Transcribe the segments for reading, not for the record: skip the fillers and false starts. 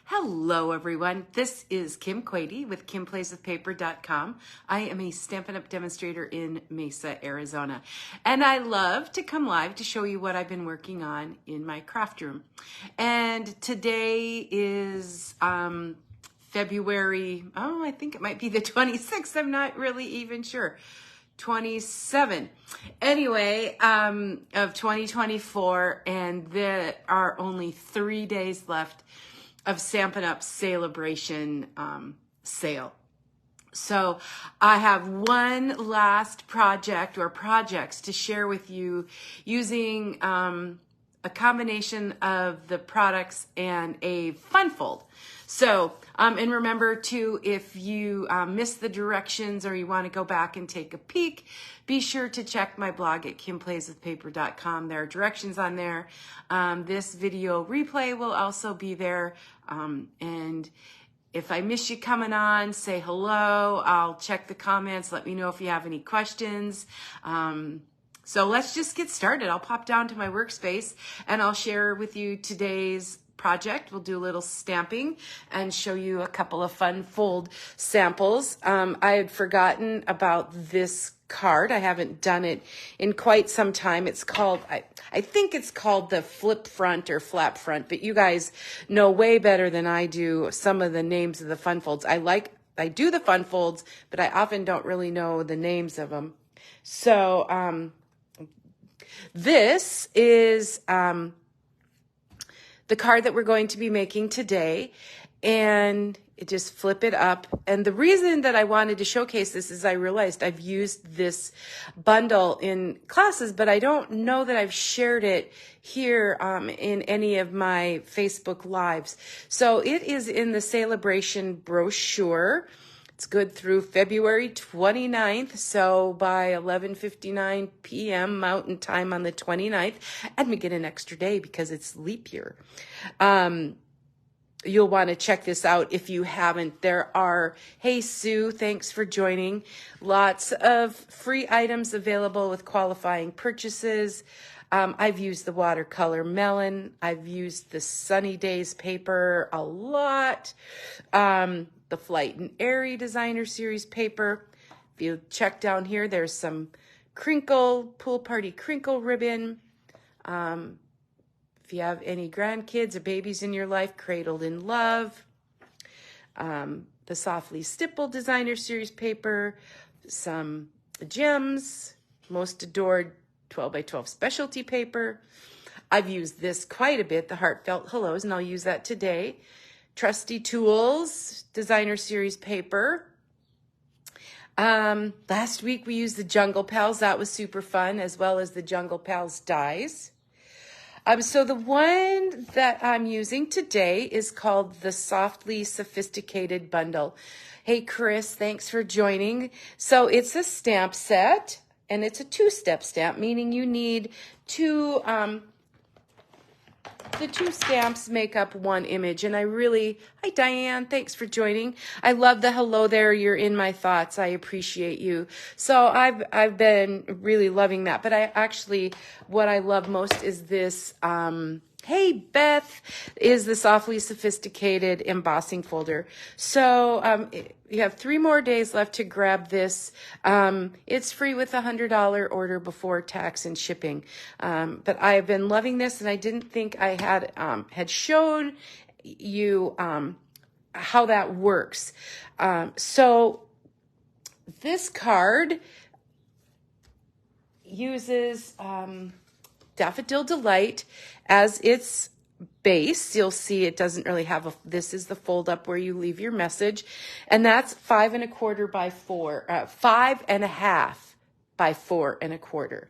Hello, everyone. This is Kim Quady with KimPlaysWithPaper.com. I am a Stampin' Up! Demonstrator in Mesa, Arizona, and I love to come live to show you what I've been working on in my craft room. And today is February, I think it might be the 26th. I'm not really even sure. 27. Anyway, of 2024, and there are only 3 days left of Stampin' Up! Celebration sale. So I have one last project or projects to share with you using a combination of the products and a fun fold. So, and remember too, if you missed the directions or you want to go back and take a peek, be sure to check my blog at KimPlaysWithPaper.com. There are directions on there. This video replay will also be there. And if I miss you coming on, say hello. I'll check the comments. Let me know if you have any questions. So let's just get started. I'll pop down to my workspace and I'll share with you today's project. We'll do a little stamping and show you a couple of fun fold samples. I had forgotten about this card. I haven't done it in quite some time. It's called, I think it's called the flip front or flap front, but you guys know way better than I do some of the names of the fun folds. I do the fun folds, but I often don't really know the names of them. So, this is the card that we're going to be making today, and just flip it up. And the reason that I wanted to showcase this is I realized I've used this bundle in classes, but I don't know that I've shared it here in any of my Facebook Lives. So it is in the Celebration brochure. It's good through February 29th, so by 11:59 p.m. Mountain Time on the 29th, and we get an extra day because it's leap year. You'll want to check this out if you haven't. There are, hey Sue, thanks for joining. Lots of free items available with qualifying purchases. I've used the watercolor melon. I've used the Sunny Days paper a lot. The Flight and Airy Designer Series paper. If you check down here, there's some pool party crinkle ribbon. If you have any grandkids or babies in your life, Cradled in Love. The Softly Stipple Designer Series paper. Some gems. Most adored 12 by 12 specialty paper. I've used this quite a bit, the Heartfelt Hellos, and I'll use that today. Trusty Tools Designer Series paper. Last week we used the Jungle Pals. That was super fun, as well as the Jungle Pals dies. So the one that I'm using today is called the Softly Sophisticated Bundle. Hey Chris, thanks for joining. So it's a stamp set, and it's a two-step stamp, meaning you need two, the two stamps make up one image. And hi Diane, thanks for joining. I love the hello there, you're in my thoughts. I appreciate you. So I've been really loving that. But what I love most is this, hey Beth, is the Softly Sophisticated embossing folder. So you have 3 more days left to grab this. It's free with a $100 order before tax and shipping. But I've been loving this, and I didn't think I had shown you how that works. So this card uses Daffodil Delight as its base. You'll see it doesn't really have this is the fold up where you leave your message, and that's 5 1/4 by 4, 5 1/2 by 4 1/4.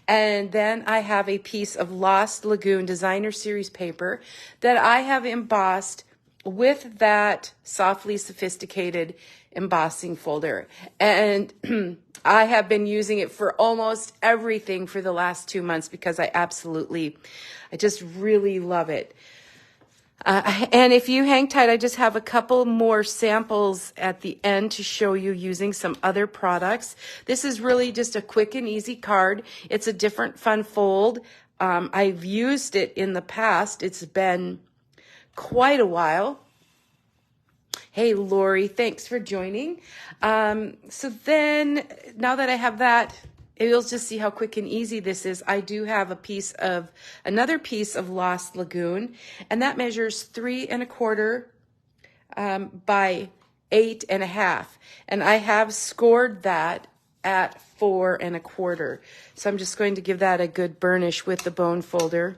And then I have a piece of Lost Lagoon Designer Series paper that I have embossed with that Softly Sophisticated embossing folder. And I have been using it for almost everything for the last 2 months because I just really love it. And if you hang tight, I just have a couple more samples at the end to show you using some other products. This is really just a quick and easy card. It's a different fun fold. I've used it in the past. It's been quite a while. Hey, Lori, thanks for joining. So then, now that I have that, you'll just see how quick and easy this is. I do have another piece of Lost Lagoon, and that measures 3¼ by 8½. And I have scored that at 4¼ So I'm just going to give that a good burnish with the bone folder.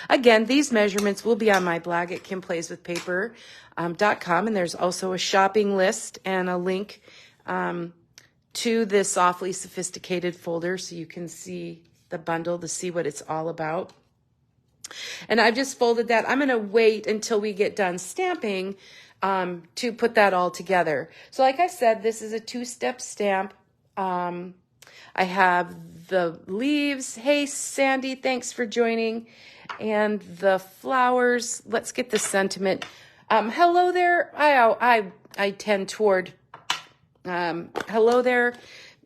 Again, these measurements will be on my blog at kimplayswithpaper.com, and there's also a shopping list and a link to this Softly Sophisticated folder so you can see the bundle to see what it's all about. And I've just folded that. I'm going to wait until we get done stamping to put that all together. So like I said, this is a 2-step stamp. I have the leaves. Hey, Sandy, thanks for joining. And the flowers. Let's get the sentiment. Hello there. I tend toward hello there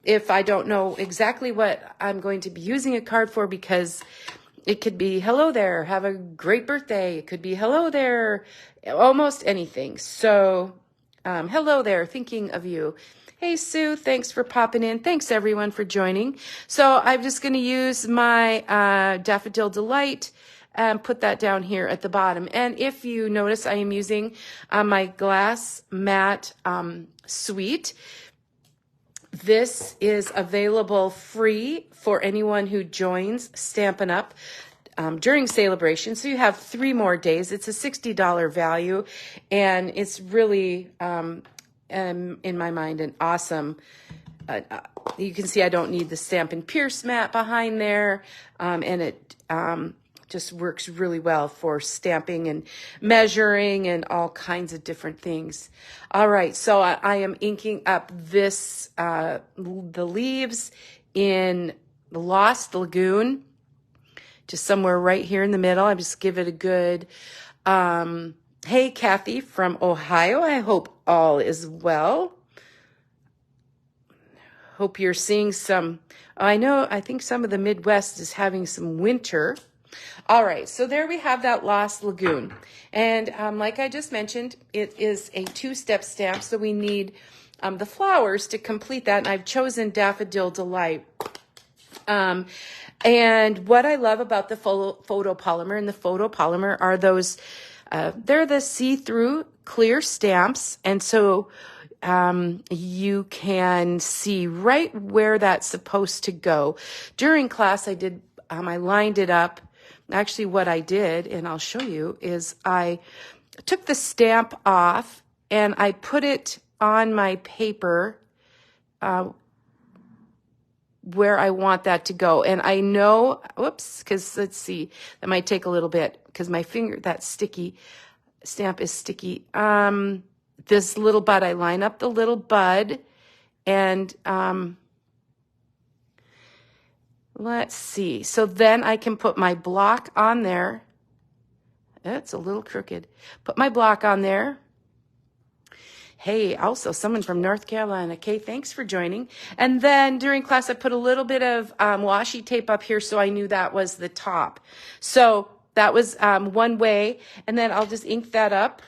if I don't know exactly what I'm going to be using a card for, because it could be hello there, have a great birthday. It could be hello there, almost anything. So hello there, thinking of you. Hey, Sue, thanks for popping in. Thanks, everyone, for joining. So I'm just going to use my Daffodil Delight and put that down here at the bottom. And if you notice, I am using my glass matte suite. This is available free for anyone who joins Stampin' Up! During celebration. So you have 3 more days. It's a $60 value, and it's really, in my mind, an awesome. You can see I don't need the Stampin' Pierce mat behind there, and it just works really well for stamping and measuring and all kinds of different things. All right, so I am inking up this, the leaves in Lost Lagoon, just somewhere right here in the middle. I just give it a good, hey, Kathy from Ohio. I hope all is well. Hope you're seeing some, I think some of the Midwest is having some winter. All right, so there we have that Lost Lagoon. And like I just mentioned, it is a 2-step stamp, so we need the flowers to complete that. And I've chosen Daffodil Delight. And what I love about the photopolymer, and the photopolymer are those, they're the see-through clear stamps. And so you can see right where that's supposed to go. During class, I lined it up. Actually, what I did, and I'll show you, is I took the stamp off and I put it on my paper where I want that to go. And I know, whoops, because let's see, that might take a little bit because my finger, that sticky stamp is sticky. This little bud, I line up the little bud, and let's see. So then I can put my block on there. It's a little crooked. Put my block on there. Hey, also someone from North Carolina. Kay, thanks for joining. And then during class, I put a little bit of washi tape up here so I knew that was the top. So that was one way. And then I'll just ink that up.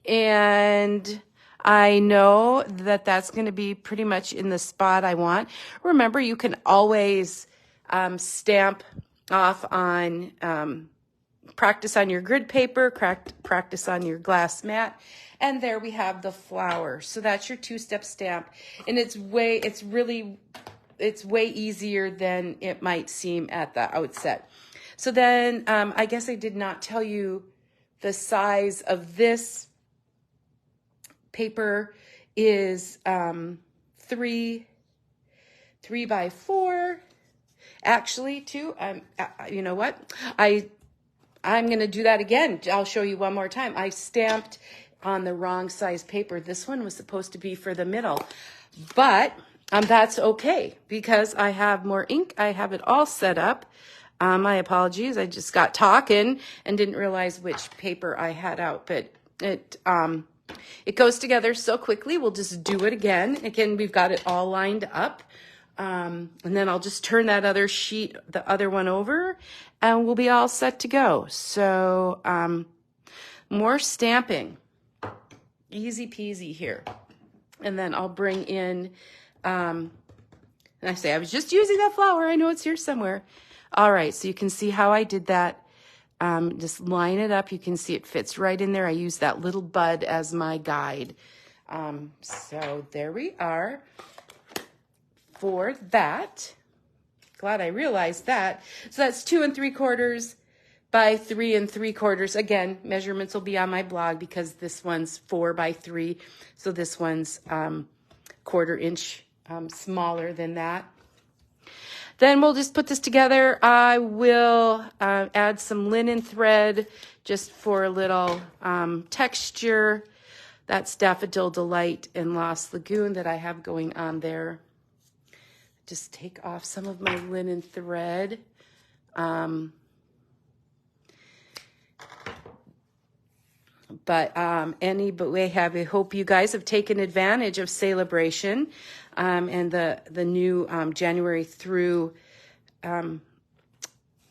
And I know that that's going to be pretty much in the spot I want. Remember, you can always stamp off on, practice on your grid paper, practice on your glass mat. And there we have the flower. So that's your 2-step stamp. And it's way easier than it might seem at the outset. So then I guess I did not tell you the size of this paper is 3 by 4. Actually, too, you know what? I'm going to do that again. I'll show you one more time. I stamped on the wrong size paper. This one was supposed to be for the middle, but that's okay because I have more ink. I have it all set up. My apologies. I just got talking and didn't realize which paper I had out, but it goes together so quickly. We'll just do it again. Again, we've got it all lined up. And then I'll just turn that other sheet, the other one over, and we'll be all set to go. So more stamping. Easy peasy here. And then I'll bring in, and I say, I was just using that flower. I know it's here somewhere. All right, so you can see how I did that. Just line it up. You can see it fits right in there. I use that little bud as my guide. So there we are for that. Glad I realized that. So that's 2 3/4 by 3 3/4. Again, measurements will be on my blog because this one's 4 by 3. So this one's 1/4 inch smaller than that. Then we'll just put this together. I will add some linen thread just for a little texture. That's Daffodil Delight and Lost Lagoon that I have going on there. Just take off some of my linen thread. But anyway, I hope you guys have taken advantage of Celebration and the new January through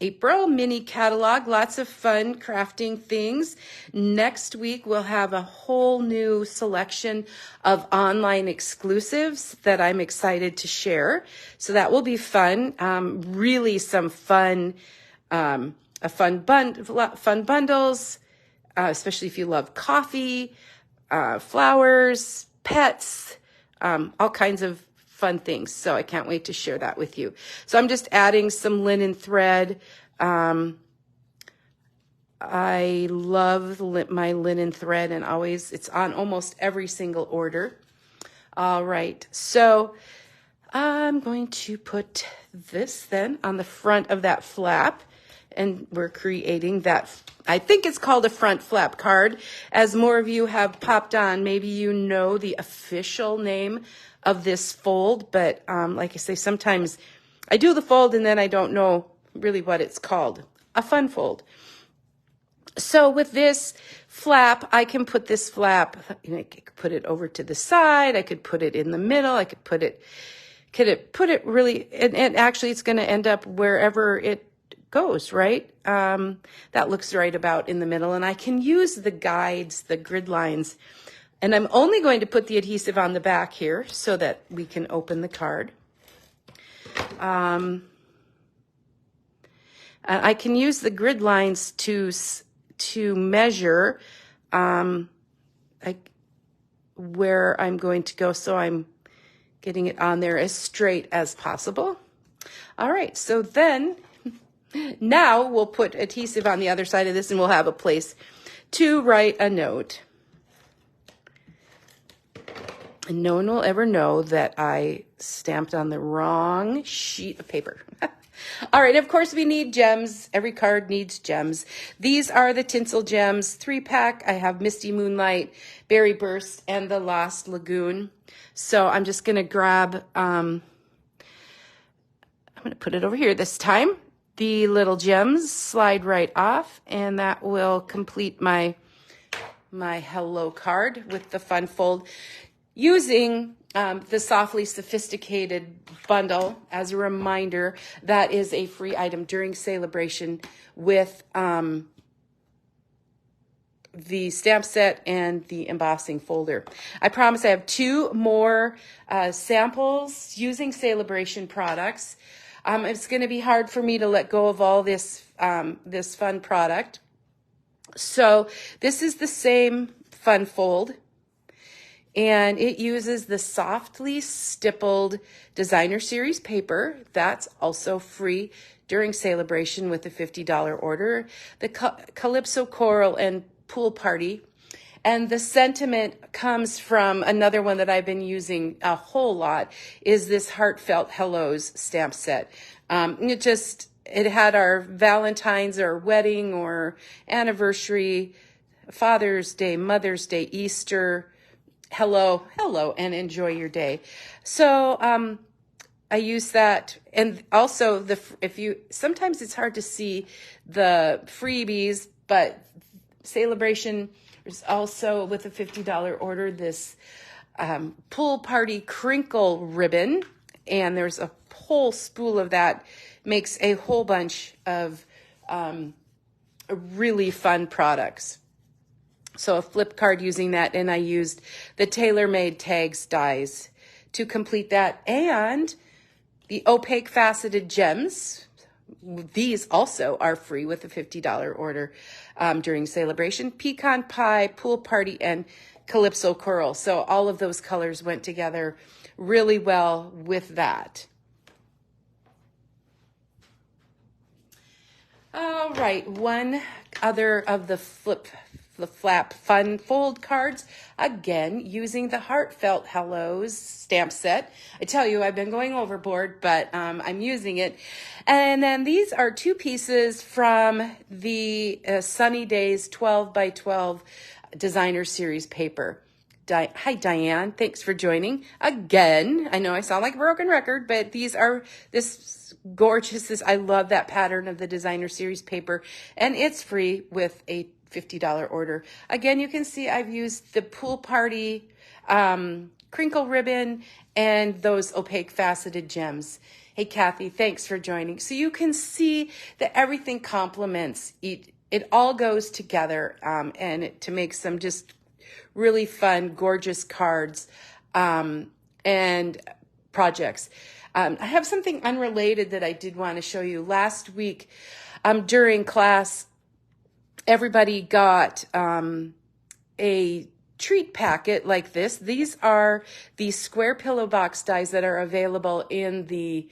April mini catalog. Lots of fun crafting things. Next week, we'll have a whole new selection of online exclusives that I'm excited to share. So that will be fun. Really some fun bundles. Especially if you love coffee, flowers, pets, all kinds of fun things. So I can't wait to share that with you. So I'm just adding some linen thread. I love my linen thread, and it's on almost every single order. All right, so I'm going to put this then on the front of that flap. And we're creating that, I think it's called a front flap card. As more of you have popped on, maybe you know the official name of this fold. But like I say, sometimes I do the fold and then I don't know really what it's called. A fun fold. So with this flap, I can put this flap, I could put it over to the side. I could put it in the middle. I could put it really, and actually it's going to end up wherever it goes, right? That looks right about in the middle. And I can use the guides, the grid lines. And I'm only going to put the adhesive on the back here so that we can open the card. I can use the grid lines to measure where I'm going to go. So I'm getting it on there as straight as possible. All right, so then now we'll put adhesive on the other side of this and we'll have a place to write a note. And no one will ever know that I stamped on the wrong sheet of paper. All right, of course we need gems. Every card needs gems. These are the Tinsel Gems 3-pack. I have Misty Moonlight, Berry Burst, and the Lost Lagoon. So I'm just going to grab, I'm going to put it over here this time. The little gems slide right off, and that will complete my hello card with the fun fold. Using the Softly Sophisticated bundle as a reminder, that is a free item during Celebration with the stamp set and the embossing folder. I promise I have 2 more samples using Celebration products. It's going to be hard for me to let go of all this this fun product. So this is the same fun fold. And it uses the Softly Stippled Designer Series paper. That's also free during Celebration with a $50 order. The Calypso Coral and Pool Party. And the sentiment comes from another one that I've been using a whole lot, is this Heartfelt Hellos stamp set. It had our Valentine's or wedding or anniversary, Father's Day, Mother's Day, Easter, hello, and enjoy your day. So I use that, and also sometimes it's hard to see the freebies, but Celebration is also with a $50 order this Pool Party crinkle ribbon, and there's a whole spool of that. Makes a whole bunch of really fun products. So a flip card using that, and I used the TaylorMade Tags dies to complete that, and the opaque faceted gems. These also are free with a $50 order during celebration. Pecan pie, pool party, and calypso coral. So all of those colors went together really well with that. All right, one other of the flap fun fold cards, again using the heartfelt hellos stamp set. I tell you, I've been going overboard, but I'm using it. And then these are two pieces from the Sunny Days 12 by 12 designer series paper. Hi, Diane. Thanks for joining again. I know I sound like a broken record, but these are this gorgeous. I love that pattern of the designer series paper, and it's free with a $50 order. Again, you can see I've used the pool party crinkle ribbon and those opaque faceted gems. Hey, Kathy, thanks for joining. So you can see that everything complements it. It all goes together to make some just really fun, gorgeous cards and projects. I have something unrelated that I did want to show you. Last week during class, everybody got a treat packet like this. These are the square pillow box dies that are available in the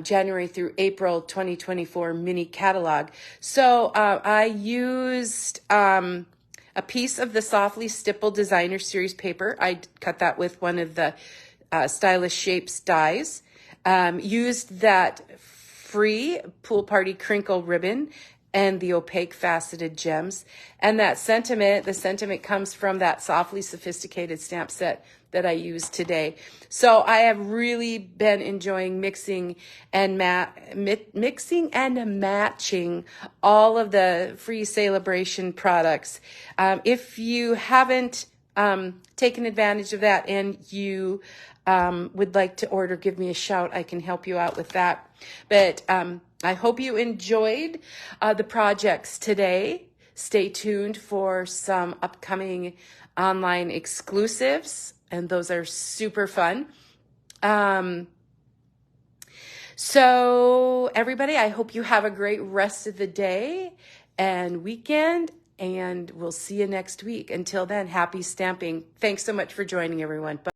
January through April 2024 mini catalog. So I used a piece of the Softly Stipple Designer Series paper. I cut that with one of the Stylish Shapes dies. Used that free Pool Party crinkle ribbon and the opaque faceted gems. And that sentiment, the sentiment comes from that Softly Sophisticated stamp set that I used today. So I have really been enjoying mixing and matching all of the free celebration products. If you haven't taken advantage of that and you would like to order, give me a shout. I can help you out with that. But I hope you enjoyed the projects today. Stay tuned for some upcoming online exclusives, and those are super fun. So everybody, I hope you have a great rest of the day and weekend, and we'll see you next week. Until then, happy stamping. Thanks so much for joining, everyone. Bye.